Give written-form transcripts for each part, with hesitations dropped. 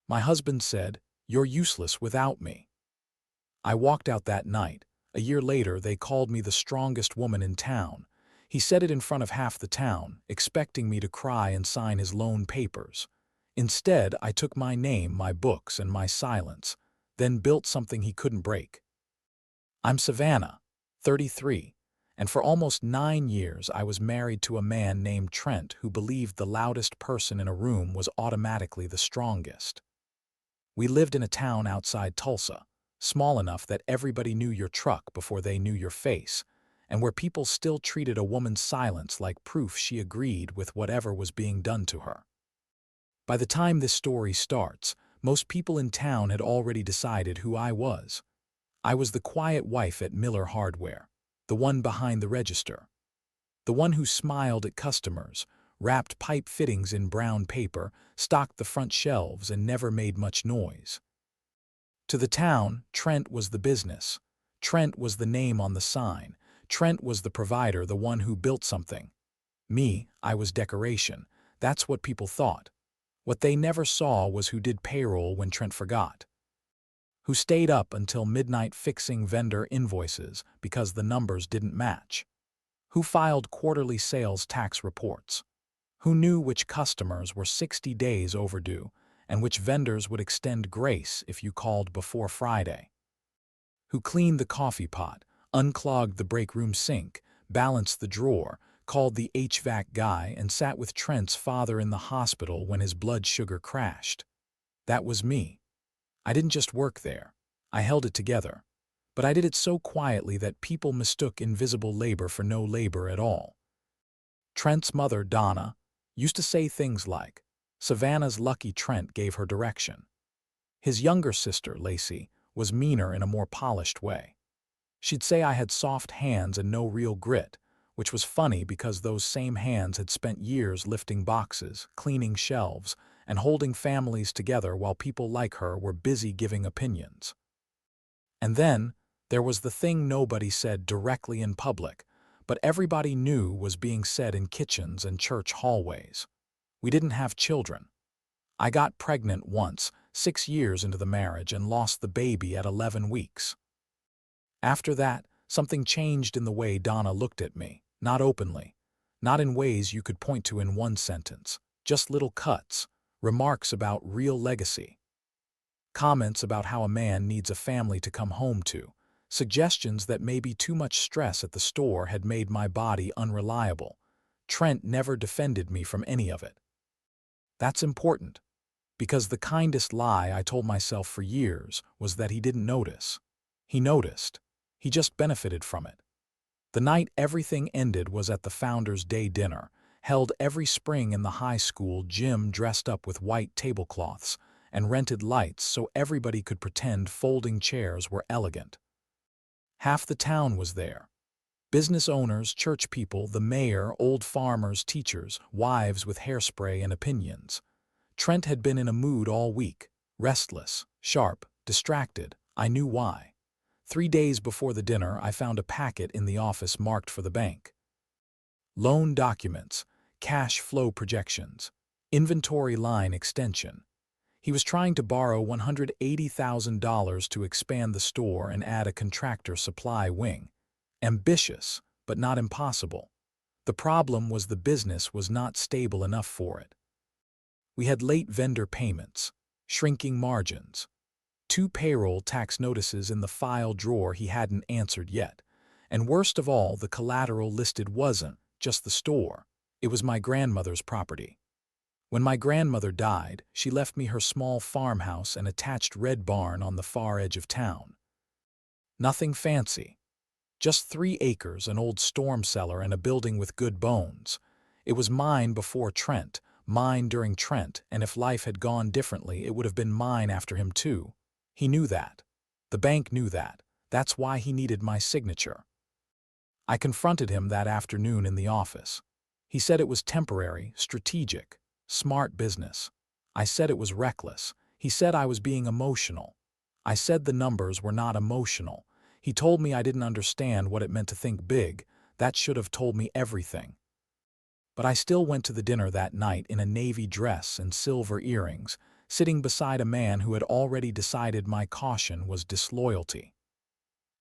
My husband said, "You're useless without me." I walked out that night. A year later, they called me the strongest woman in town. He said it in front of half the town, expecting me to cry and sign his loan papers. Instead, I took my name, my books, and my silence, then built something he couldn't break. I'm Savannah, 33, and for almost 9 years I was married to a man named Trent who believed the loudest person in a room was automatically the strongest. We lived in a town outside Tulsa, small enough that everybody knew your truck before they knew your face, and where people still treated a woman's silence like proof she agreed with whatever was being done to her. By the time this story starts, most people in town had already decided who I was. I was the quiet wife at Miller Hardware, the one behind the register, the one who smiled at customers, wrapped pipe fittings in brown paper, stocked the front shelves, and never made much noise. To the town, Trent was the business. Trent was the name on the sign. Trent was the provider, the one who built something. Me, I was decoration. That's what people thought. What they never saw was who did payroll when Trent forgot, who stayed up until midnight fixing vendor invoices because the numbers didn't match, who filed quarterly sales tax reports, who knew which customers were 60 days overdue and which vendors would extend grace if you called before Friday, who cleaned the coffee pot, unclogged the break room sink, balanced the drawer, called the HVAC guy, and sat with Trent's father in the hospital when his blood sugar crashed. That was me. I didn't just work there. I held it together. But I did it so quietly that people mistook invisible labor for no labor at all. Trent's mother, Donna, used to say things like, "Savannah's lucky Trent gave her direction." His younger sister, Lacey, was meaner in a more polished way. She'd say I had soft hands and no real grit, which was funny because those same hands had spent years lifting boxes, cleaning shelves, and holding families together while people like her were busy giving opinions. And then, there was the thing nobody said directly in public, but everybody knew was being said in kitchens and church hallways. We didn't have children. I got pregnant once, 6 years into the marriage, and lost the baby at 11 weeks. After that, something changed in the way Donna looked at me, not openly, not in ways you could point to in one sentence, just little cuts, remarks about real legacy, comments about how a man needs a family to come home to, suggestions that maybe too much stress at the store had made my body unreliable. Trent never defended me from any of it. That's important, because the kindest lie I told myself for years was that he didn't notice. He noticed. He just benefited from it. The night everything ended was at the Founders' Day dinner, held every spring in the high school gym, dressed up with white tablecloths and rented lights so everybody could pretend folding chairs were elegant. Half the town was there. Business owners, church people, the mayor, old farmers, teachers, wives with hairspray and opinions. Trent had been in a mood all week, restless, sharp, distracted. I knew why. 3 days before the dinner, I found a packet in the office marked for the bank. Loan documents, cash flow projections, inventory line extension. He was trying to borrow $180,000 to expand the store and add a contractor supply wing. Ambitious, but not impossible. The problem was the business was not stable enough for it. We had late vendor payments, shrinking margins, 2 payroll tax notices in the file drawer he hadn't answered yet, and worst of all, the collateral listed wasn't just the store, it was my grandmother's property. When my grandmother died, she left me her small farmhouse and attached red barn on the far edge of town. Nothing fancy. Just 3 acres, an old storm cellar, and a building with good bones. It was mine before Trent, mine during Trent, and if life had gone differently, it would have been mine after him too. He knew that. The bank knew that. That's why he needed my signature. I confronted him that afternoon in the office. He said it was temporary, strategic, smart business. I said it was reckless. He said I was being emotional. I said the numbers were not emotional. He told me I didn't understand what it meant to think big. That should have told me everything. But I still went to the dinner that night in a navy dress and silver earrings, sitting beside a man who had already decided my caution was disloyalty.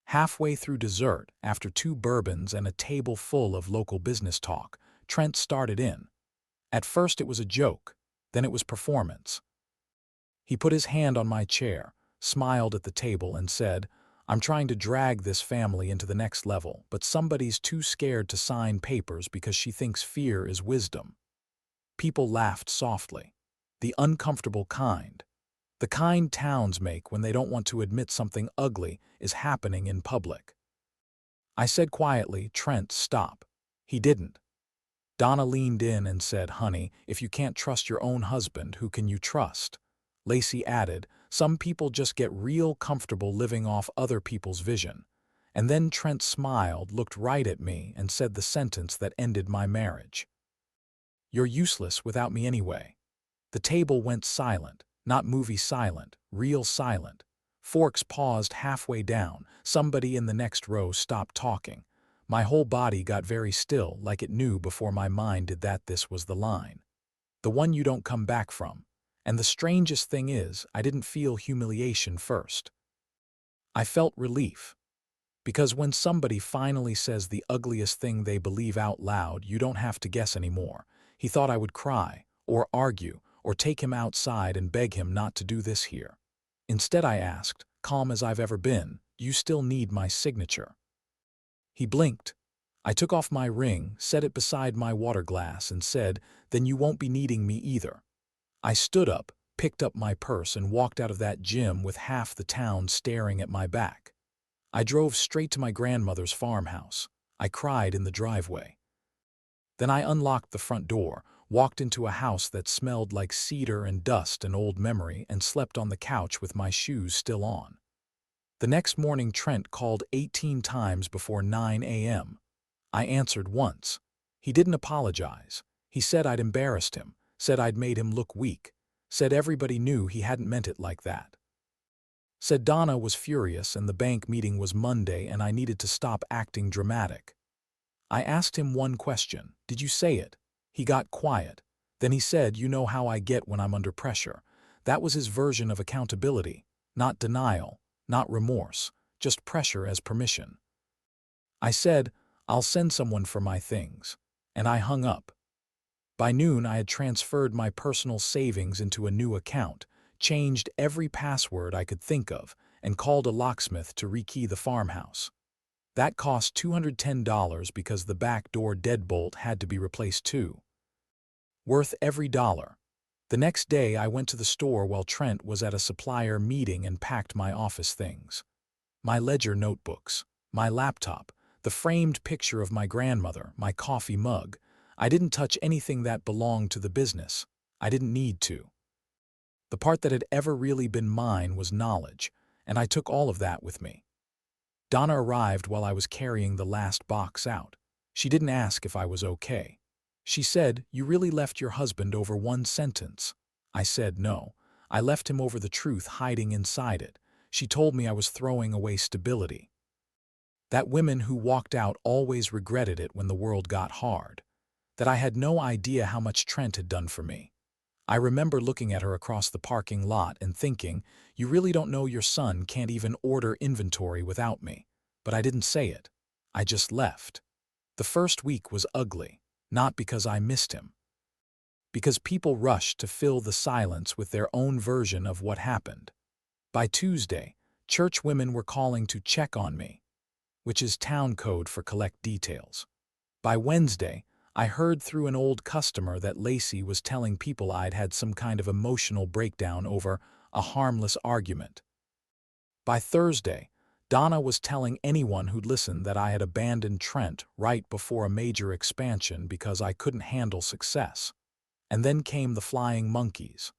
Halfway through dessert, after 2 bourbons and a table full of local business talk, Trent started in. At first it was a joke, then it was performance. He put his hand on my chair, smiled at the table, and said, "I'm trying to drag this family into the next level, but somebody's too scared to sign papers because she thinks fear is wisdom." People laughed softly. The uncomfortable kind. The kind towns make when they don't want to admit something ugly is happening in public. I said quietly, "Trent, stop." He didn't. Donna leaned in and said, "Honey, if you can't trust your own husband, who can you trust?" Lacey added, "Some people just get real comfortable living off other people's vision." And then Trent smiled, looked right at me, and said the sentence that ended my marriage. "You're useless without me anyway." The table went silent, not movie silent, real silent. Forks paused halfway down. Somebody in the next row stopped talking. My whole body got very still, like it knew before my mind did that this was the line. The one you don't come back from. And the strangest thing is, I didn't feel humiliation first. I felt relief. Because when somebody finally says the ugliest thing they believe out loud, you don't have to guess anymore. He thought I would cry, or argue, or take him outside and beg him not to do this here. Instead I asked, calm as I've ever been, "Do you still need my signature?" He blinked. I took off my ring, set it beside my water glass, and said, "Then you won't be needing me either." I stood up, picked up my purse, and walked out of that gym with half the town staring at my back. I drove straight to my grandmother's farmhouse. I cried in the driveway. Then I unlocked the front door, walked into a house that smelled like cedar and dust and old memory, and slept on the couch with my shoes still on. The next morning Trent called 18 times before 9 a.m. I answered once. He didn't apologize. He said I'd embarrassed him, said I'd made him look weak, said everybody knew he hadn't meant it like that. Said Donna was furious and the bank meeting was Monday and I needed to stop acting dramatic. I asked him one question, "Did you say it?" He got quiet. Then he said, "You know how I get when I'm under pressure." That was his version of accountability, not denial, not remorse, just pressure as permission. I said, "I'll send someone for my things," and I hung up. By noon I had transferred my personal savings into a new account, changed every password I could think of, and called a locksmith to rekey the farmhouse. That cost $210 because the back door deadbolt had to be replaced too. Worth every dollar. The next day I went to the store while Trent was at a supplier meeting and packed my office things. My ledger notebooks, my laptop, the framed picture of my grandmother, my coffee mug. I didn't touch anything that belonged to the business. I didn't need to. The part that had ever really been mine was knowledge, and I took all of that with me. Donna arrived while I was carrying the last box out. She didn't ask if I was okay. She said, "You really left your husband over one sentence." I said, "No. I left him over the truth hiding inside it." She told me I was throwing away stability. That women who walked out always regretted it when the world got hard. That I had no idea how much Trent had done for me. I remember looking at her across the parking lot and thinking, "You really don't know your son can't even order inventory without me." But I didn't say it. I just left. The first week was ugly, not because I missed him. Because people rushed to fill the silence with their own version of what happened. By Tuesday, church women were calling to check on me, which is town code for collect details. By Wednesday, I heard through an old customer that Lacey was telling people I'd had some kind of emotional breakdown over a harmless argument. By Thursday, Donna was telling anyone who'd listened that I had abandoned Trent right before a major expansion because I couldn't handle success. And then came the flying monkeys.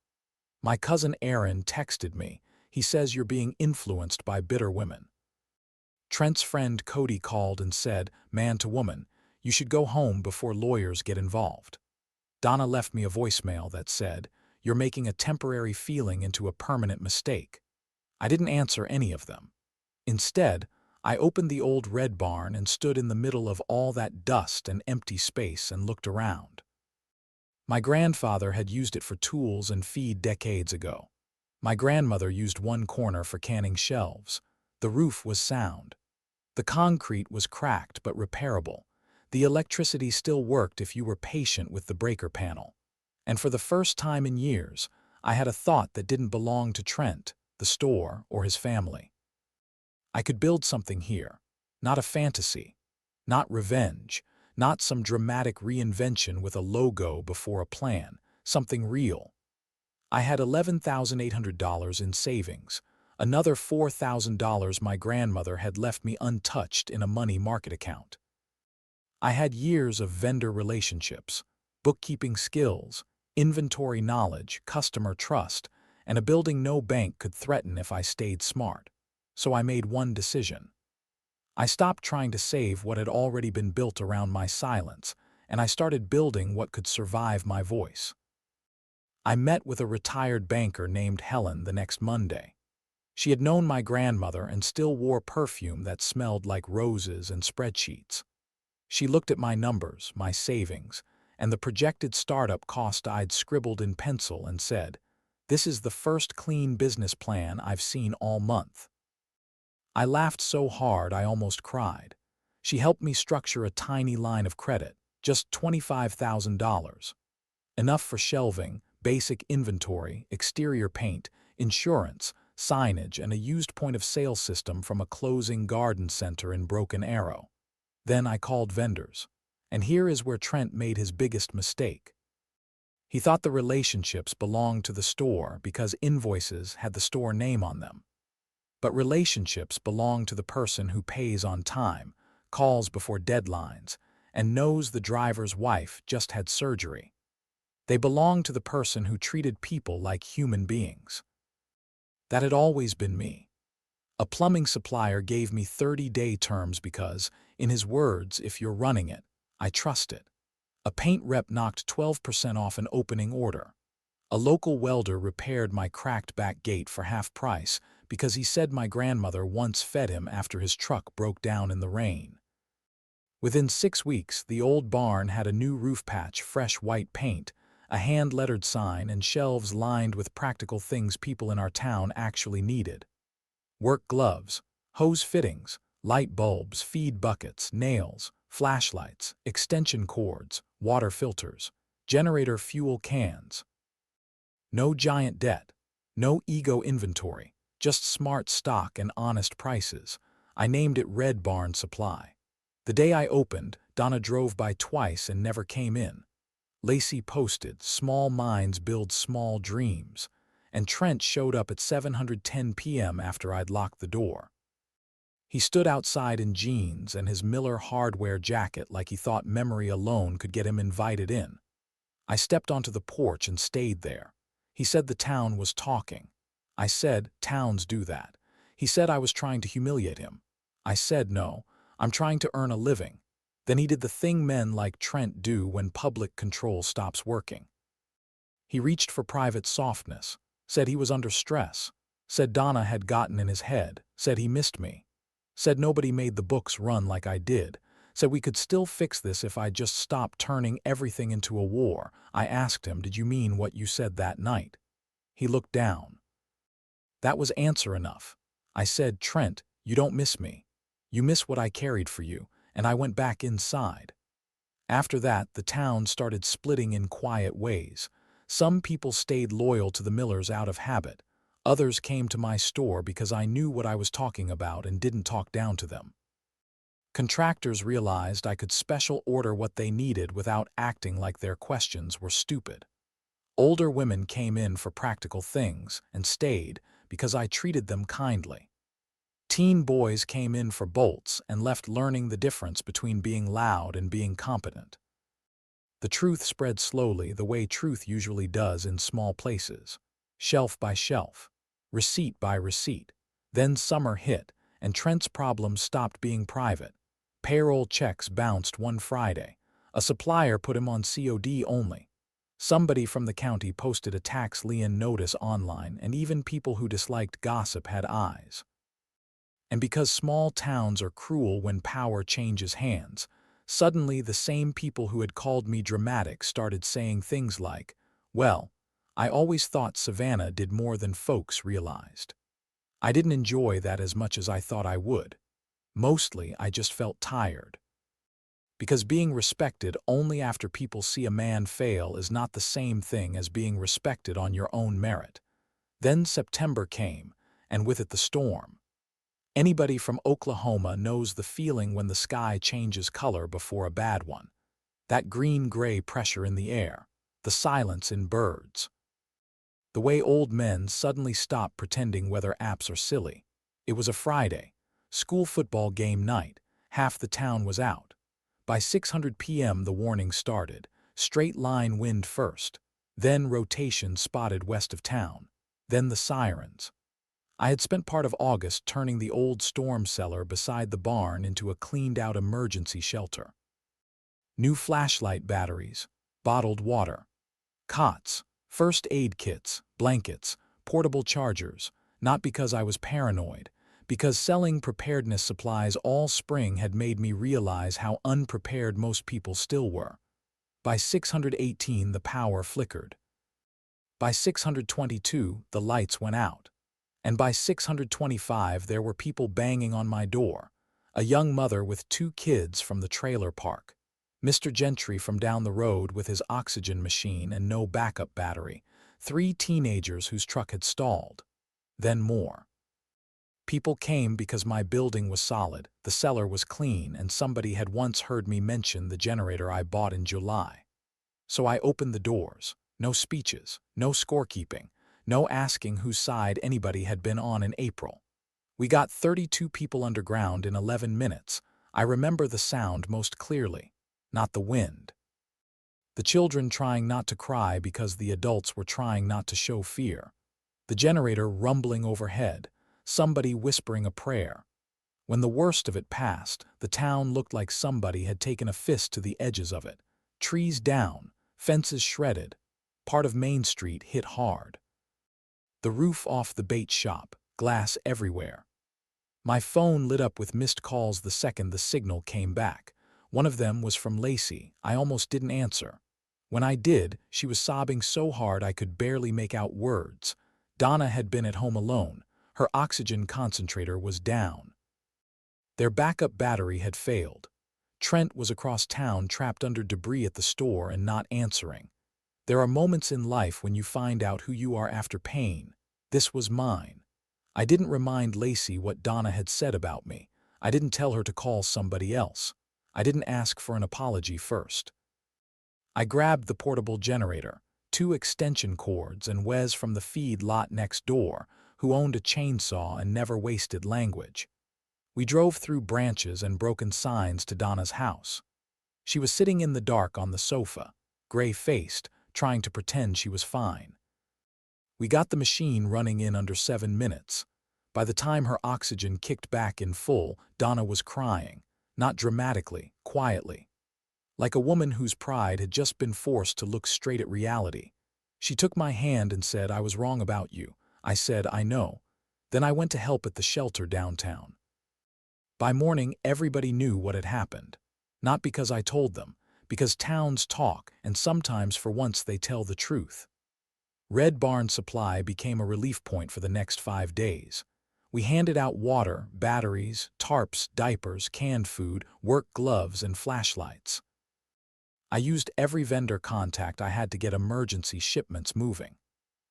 My cousin Aaron texted me. He says you're being influenced by bitter women. Trent's friend Cody called and said, man to woman, you should go home before lawyers get involved. Donna left me a voicemail that said, you're making a temporary feeling into a permanent mistake. I didn't answer any of them. Instead, I opened the old red barn and stood in the middle of all that dust and empty space and looked around. My grandfather had used it for tools and feed decades ago. My grandmother used one corner for canning shelves. The roof was sound. The concrete was cracked but repairable. The electricity still worked if you were patient with the breaker panel. And for the first time in years, I had a thought that didn't belong to Trent, the store, or his family. I could build something here. Not a fantasy. Not revenge. Not some dramatic reinvention with a logo before a plan. Something real. I had $11,800 in savings. Another $4,000 my grandmother had left me untouched in a money market account. I had years of vendor relationships, bookkeeping skills, inventory knowledge, customer trust, and a building no bank could threaten if I stayed smart. So I made one decision. I stopped trying to save what had already been built around my silence, and I started building what could survive my voice. I met with a retired banker named Helen the next Monday. She had known my grandmother and still wore perfume that smelled like roses and spreadsheets. She looked at my numbers, my savings, and the projected startup cost I'd scribbled in pencil and said, "This is the first clean business plan I've seen all month." I laughed so hard I almost cried. She helped me structure a tiny line of credit, just $25,000. Enough for shelving, basic inventory, exterior paint, insurance, signage, and a used point-of-sale system from a closing garden center in Broken Arrow. Then I called vendors. And here is where Trent made his biggest mistake. He thought the relationships belonged to the store because invoices had the store name on them. But relationships belong to the person who pays on time, calls before deadlines, and knows the driver's wife just had surgery. They belong to the person who treated people like human beings. That had always been me. A plumbing supplier gave me 30-day terms because, in his words, if you're running it, I trust it. A paint rep knocked 12% off an opening order. A local welder repaired my cracked back gate for half price because he said my grandmother once fed him after his truck broke down in the rain. Within 6 weeks, the old barn had a new roof patch, fresh white paint, a hand-lettered sign, and shelves lined with practical things people in our town actually needed. Work gloves, hose fittings, light bulbs, feed buckets, nails, flashlights, extension cords, water filters, generator fuel cans. No giant debt, no ego inventory, just smart stock and honest prices. I named it Red Barn Supply. The day I opened, Donna drove by twice and never came in. Lacey posted, "Small minds build small dreams," and Trent showed up at 7:10 p.m. after I'd locked the door. He stood outside in jeans and his Miller hardware jacket like he thought memory alone could get him invited in. I stepped onto the porch and stayed there. He said the town was talking. I said, "Towns do that." He said I was trying to humiliate him. I said, "No, I'm trying to earn a living." Then he did the thing men like Trent do when public control stops working. He reached for private softness, said he was under stress, said Donna had gotten in his head, said he missed me, said nobody made the books run like I did, said we could still fix this if I just stopped turning everything into a war. I asked him, "Did you mean what you said that night?" He looked down. That was answer enough. I said, "Trent, you don't miss me. You miss what I carried for you," and I went back inside. After that, the town started splitting in quiet ways. Some people stayed loyal to the Millers out of habit. Others came to my store because I knew what I was talking about and didn't talk down to them. Contractors realized I could special order what they needed without acting like their questions were stupid. Older women came in for practical things and stayed because I treated them kindly. Teen boys came in for bolts and left learning the difference between being loud and being competent. The truth spread slowly, the way truth usually does in small places, shelf by shelf, receipt by receipt. Then summer hit, and Trent's problems stopped being private. Payroll checks bounced one Friday. A supplier put him on COD only. Somebody from the county posted a tax lien notice online, and even people who disliked gossip had eyes. And because small towns are cruel when power changes hands, Suddenly, the same people who had called me dramatic started saying things like, "Well, I always thought Savannah did more than folks realized." I didn't enjoy that as much as I thought I would. Mostly, I just felt tired. Because being respected only after people see a man fail is not the same thing as being respected on your own merit. Then September came, and with it the storm. Anybody from Oklahoma knows the feeling when the sky changes color before a bad one. That green-gray pressure in the air, the silence in birds. The way old men suddenly stop pretending weather apps are silly. It was a Friday, school football game night, half the town was out. By 6:00 p.m. the warning started, straight line wind first, then rotation spotted west of town, then the sirens. I had spent part of August turning the old storm cellar beside the barn into a cleaned-out emergency shelter. New flashlight batteries, bottled water, cots, first aid kits, blankets, portable chargers, not because I was paranoid, because selling preparedness supplies all spring had made me realize how unprepared most people still were. By 618 the power flickered. By 622 the lights went out. And by 625 there were people banging on my door. A young mother with 2 kids from the trailer park. Mr. Gentry from down the road with his oxygen machine and no backup battery. 3 teenagers whose truck had stalled. Then more. People came because my building was solid, the cellar was clean, and somebody had once heard me mention the generator I bought in July. So I opened the doors. No speeches, no scorekeeping. No asking whose side anybody had been on in April. We got 32 people underground in 11 minutes. I remember the sound most clearly, not the wind. The children trying not to cry because the adults were trying not to show fear. The generator rumbling overhead, somebody whispering a prayer. When the worst of it passed, the town looked like somebody had taken a fist to the edges of it. Trees down, fences shredded, part of Main Street hit hard. The roof off the bait shop, glass everywhere. My phone lit up with missed calls the second the signal came back. One of them was from Lacey. I almost didn't answer. When I did, she was sobbing so hard I could barely make out words. Donna had been at home alone. Her oxygen concentrator was down. Their backup battery had failed. Trent was across town trapped under debris at the store and not answering. There are moments in life when you find out who you are after pain. This was mine. I didn't remind Lacey what Donna had said about me. I didn't tell her to call somebody else. I didn't ask for an apology first. I grabbed the portable generator, 2 extension cords, and Wes from the feed lot next door, who owned a chainsaw and never wasted language. We drove through branches and broken signs to Donna's house. She was sitting in the dark on the sofa, gray-faced, trying to pretend she was fine. We got the machine running in under 7 minutes. By the time her oxygen kicked back in full, Donna was crying, not dramatically, quietly. Like a woman whose pride had just been forced to look straight at reality. She took my hand and said, "I was wrong about you." I said, "I know." Then I went to help at the shelter downtown. By morning, everybody knew what had happened. Not because I told them, because towns talk, and sometimes for once they tell the truth. Red Barn Supply became a relief point for the next 5 days. We handed out water, batteries, tarps, diapers, canned food, work gloves, and flashlights. I used every vendor contact I had to get emergency shipments moving.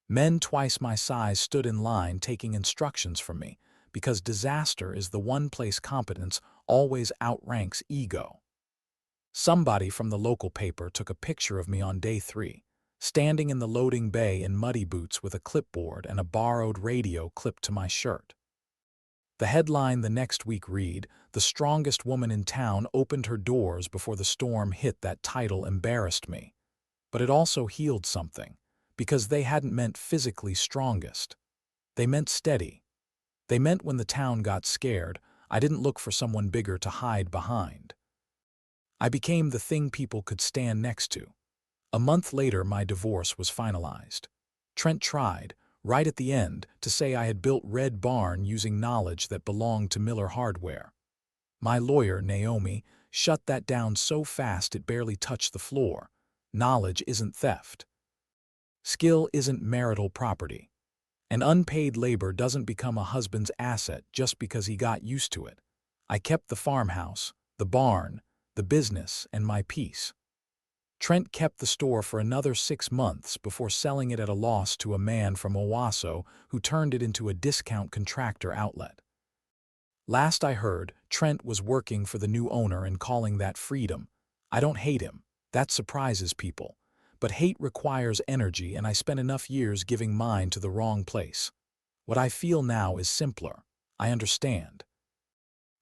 Men twice my size stood in line taking instructions from me, because disaster is the one place competence always outranks ego. Somebody from the local paper took a picture of me on day 3, standing in the loading bay in muddy boots with a clipboard and a borrowed radio clipped to my shirt. The headline the next week read, "The strongest woman in town opened her doors before the storm hit." That title embarrassed me. But it also healed something, because they hadn't meant physically strongest. They meant steady. They meant when the town got scared, I didn't look for someone bigger to hide behind. I became the thing people could stand next to. A month later, my divorce was finalized. Trent tried, right at the end, to say I had built Red Barn using knowledge that belonged to Miller Hardware. My lawyer, Naomi, shut that down so fast it barely touched the floor. Knowledge isn't theft. Skill isn't marital property. And unpaid labor doesn't become a husband's asset just because he got used to it. I kept the farmhouse, the barn, the business, and my peace. Trent kept the store for another 6 months before selling it at a loss to a man from Owasso who turned it into a discount contractor outlet. Last I heard, Trent was working for the new owner and calling that freedom. I don't hate him. That surprises people. But hate requires energy, and I spent enough years giving mine to the wrong place. What I feel now is simpler. I understand.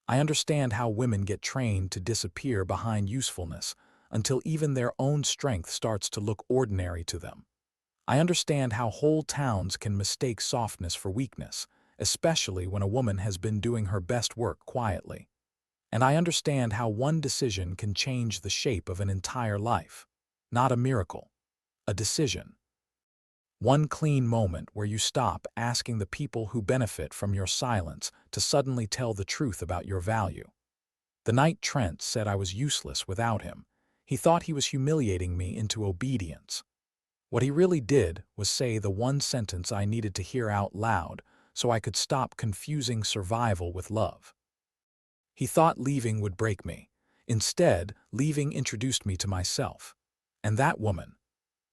I understand how women get trained to disappear behind usefulness until even their own strength starts to look ordinary to them. I understand how whole towns can mistake softness for weakness, especially when a woman has been doing her best work quietly. And I understand how one decision can change the shape of an entire life. Not a miracle, a decision. One clean moment where you stop asking the people who benefit from your silence to suddenly tell the truth about your value. The night Trent said I was useless without him, he thought he was humiliating me into obedience. What he really did was say the one sentence I needed to hear out loud so I could stop confusing survival with love. He thought leaving would break me. Instead, leaving introduced me to myself. And that woman,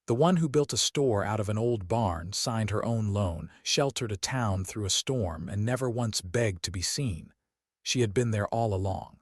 the one who built a store out of an old barn, signed her own loan, sheltered a town through a storm, and never once begged to be seen. She had been there all along.